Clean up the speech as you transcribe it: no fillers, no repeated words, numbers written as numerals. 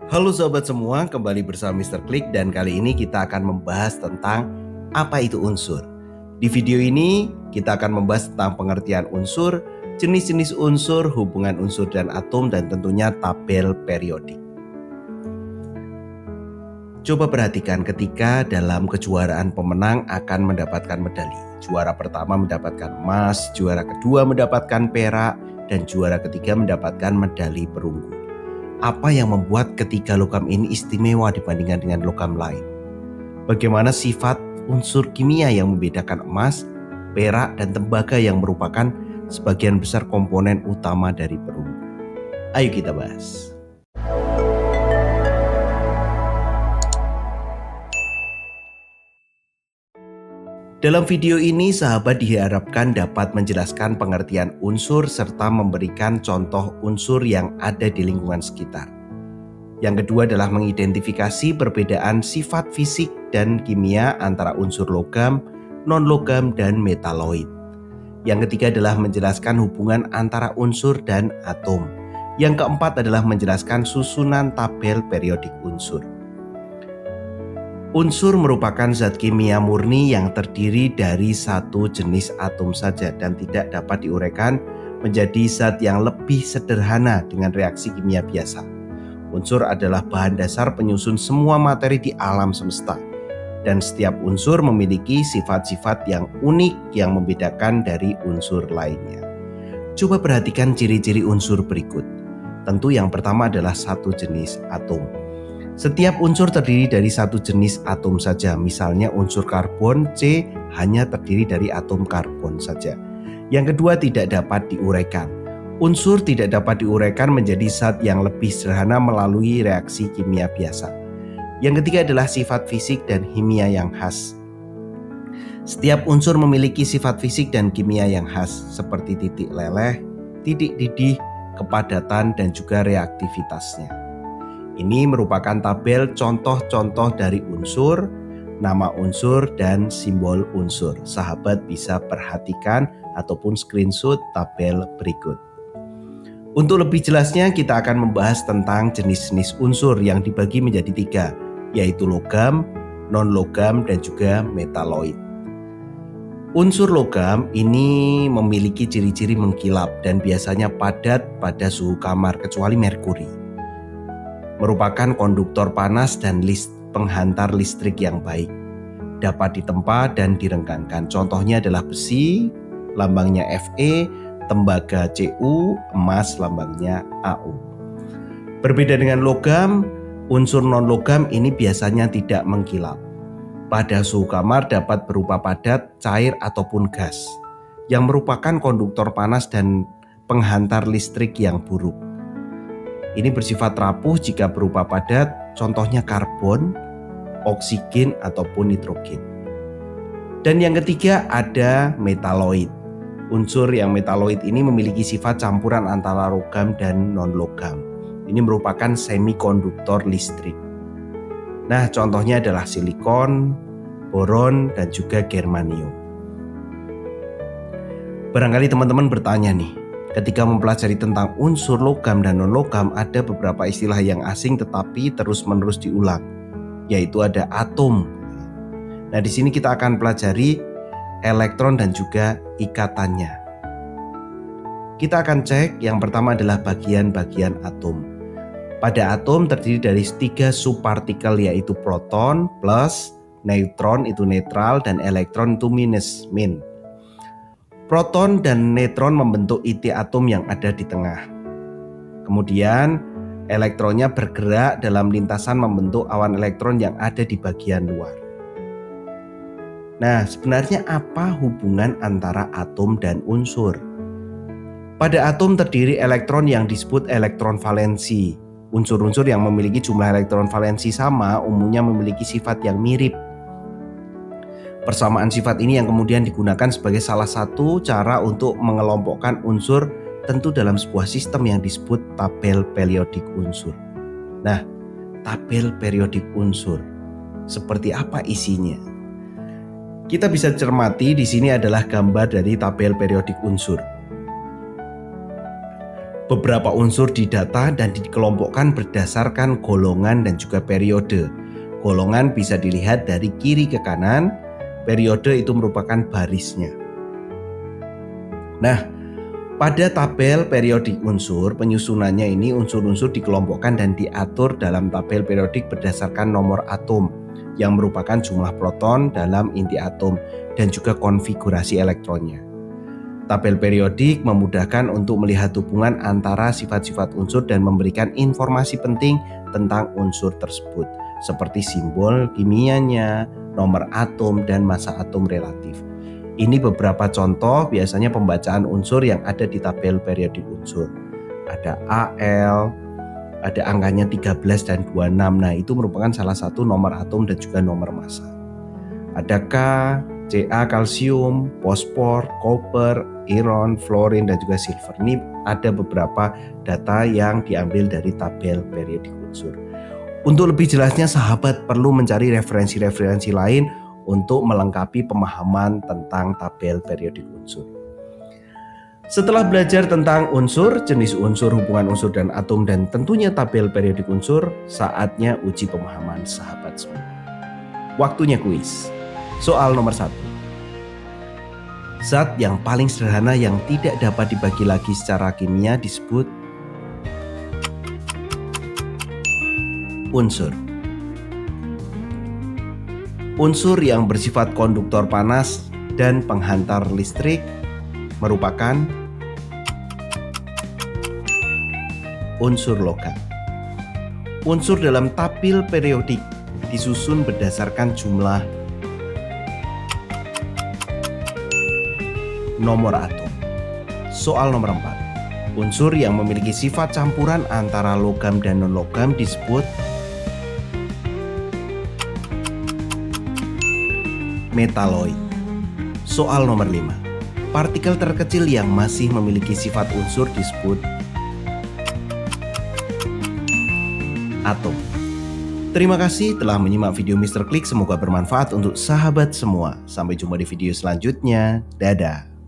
Halo sobat semua, kembali bersama Mr. Klik dan kali ini kita akan membahas tentang apa itu unsur. Di video ini kita akan membahas tentang pengertian unsur, jenis-jenis unsur, hubungan unsur dan atom, dan tentunya tabel periodik. Coba perhatikan ketika dalam kejuaraan pemenang akan mendapatkan medali. Juara pertama mendapatkan emas, juara kedua mendapatkan perak, dan juara ketiga mendapatkan medali perunggu. Apa yang membuat ketiga logam ini istimewa dibandingkan dengan logam lain? Bagaimana sifat unsur kimia yang membedakan emas, perak, dan tembaga yang merupakan sebagian besar komponen utama dari perunggu? Ayo kita bahas. Dalam video ini, sahabat diharapkan dapat menjelaskan pengertian unsur serta memberikan contoh unsur yang ada di lingkungan sekitar. Yang kedua adalah mengidentifikasi perbedaan sifat fisik dan kimia antara unsur logam, non-logam, dan metaloid. Yang ketiga adalah menjelaskan hubungan antara unsur dan atom. Yang keempat adalah menjelaskan susunan tabel periodik unsur. Unsur merupakan zat kimia murni yang terdiri dari satu jenis atom saja dan tidak dapat diuraikan menjadi zat yang lebih sederhana dengan reaksi kimia biasa. Unsur adalah bahan dasar penyusun semua materi di alam semesta, dan setiap unsur memiliki sifat-sifat yang unik yang membedakan dari unsur lainnya. Coba perhatikan ciri-ciri unsur berikut. Tentu yang pertama adalah satu jenis atom. Setiap unsur terdiri dari satu jenis atom saja. Misalnya unsur karbon C hanya terdiri dari atom karbon saja. Yang kedua, tidak dapat diuraikan. Unsur tidak dapat diuraikan menjadi zat yang lebih sederhana melalui reaksi kimia biasa. Yang ketiga adalah sifat fisik dan kimia yang khas. Setiap unsur memiliki sifat fisik dan kimia yang khas seperti titik leleh, titik didih, kepadatan, dan juga reaktivitasnya. Ini merupakan tabel contoh-contoh dari unsur, nama unsur, dan simbol unsur. Sahabat bisa perhatikan ataupun screenshot tabel berikut. Untuk lebih jelasnya kita akan membahas tentang jenis-jenis unsur yang dibagi menjadi tiga, yaitu logam, non-logam, dan juga metaloid. Unsur logam ini memiliki ciri-ciri mengkilap dan biasanya padat pada suhu kamar kecuali merkuri. Merupakan konduktor panas dan penghantar listrik yang baik. Dapat ditempa dan direnggankan. Contohnya adalah besi, lambangnya Fe, tembaga Cu, emas lambangnya Au. Berbeda dengan logam, unsur non-logam ini biasanya tidak mengkilap. Pada suhu kamar dapat berupa padat, cair, ataupun gas, yang merupakan konduktor panas dan penghantar listrik yang buruk. Ini bersifat rapuh jika berupa padat, contohnya karbon, oksigen, ataupun nitrogen. Dan yang ketiga ada metaloid. Unsur yang metaloid ini memiliki sifat campuran antara logam dan non-logam. Ini merupakan semikonduktor listrik. Nah, contohnya adalah silikon, boron, dan juga germanium. Barangkali teman-teman bertanya nih, ketika mempelajari tentang unsur logam dan non-logam ada beberapa istilah yang asing tetapi terus-menerus diulang, yaitu ada atom. Nah, di sini kita akan pelajari elektron dan juga ikatannya. Kita akan cek yang pertama adalah bagian-bagian atom. Pada atom terdiri dari 3 subpartikel, yaitu proton, plus, neutron itu netral, dan elektron itu min. Proton dan neutron membentuk inti atom yang ada di tengah. Kemudian elektronnya bergerak dalam lintasan membentuk awan elektron yang ada di bagian luar. Nah, sebenarnya apa hubungan antara atom dan unsur? Pada atom terdiri elektron yang disebut elektron valensi. Unsur-unsur yang memiliki jumlah elektron valensi sama umumnya memiliki sifat yang mirip. Persamaan sifat ini yang kemudian digunakan sebagai salah satu cara untuk mengelompokkan unsur, tentu dalam sebuah sistem yang disebut tabel periodik unsur. Nah, tabel periodik unsur seperti apa isinya? Kita bisa cermati di sini adalah gambar dari tabel periodik unsur. Beberapa unsur didata dan dikelompokkan berdasarkan golongan dan juga periode. Golongan bisa dilihat dari kiri ke kanan, periode itu merupakan barisnya. Nah, pada tabel periodik unsur, penyusunannya ini unsur-unsur dikelompokkan dan diatur dalam tabel periodik berdasarkan nomor atom yang merupakan jumlah proton dalam inti atom dan juga konfigurasi elektronnya. Tabel periodik memudahkan untuk melihat hubungan antara sifat-sifat unsur dan memberikan informasi penting tentang unsur tersebut, seperti simbol kimianya, nomor atom, dan massa atom relatif. Ini beberapa contoh biasanya pembacaan unsur yang ada di tabel periodik unsur. Ada Al, ada angkanya 13 dan 26. Nah, itu merupakan salah satu nomor atom dan juga nomor massa. Ada K, Ca kalsium, fosfor, koper, iron, fluorin, dan juga silver. Ini ada beberapa data yang diambil dari tabel periodik unsur. Untuk lebih jelasnya, sahabat perlu mencari referensi-referensi lain untuk melengkapi pemahaman tentang tabel periodik unsur. Setelah belajar tentang unsur, jenis unsur, hubungan unsur dan atom, dan tentunya tabel periodik unsur, saatnya uji pemahaman sahabat semua. Waktunya kuis. Soal nomor 1. Zat yang paling sederhana yang tidak dapat dibagi lagi secara kimia disebut unsur. Unsur yang bersifat konduktor panas dan penghantar listrik merupakan unsur logam. Unsur dalam tabel periodik disusun berdasarkan jumlah nomor atom. Soal nomor 4. Unsur yang memiliki sifat campuran antara logam dan non-logam disebut metaloid. Soal nomor 5. Partikel terkecil yang masih memiliki sifat unsur disebut atom. Terima kasih telah menyimak video Mr. Klik. Semoga bermanfaat untuk sahabat semua. Sampai jumpa di video selanjutnya. Dadah.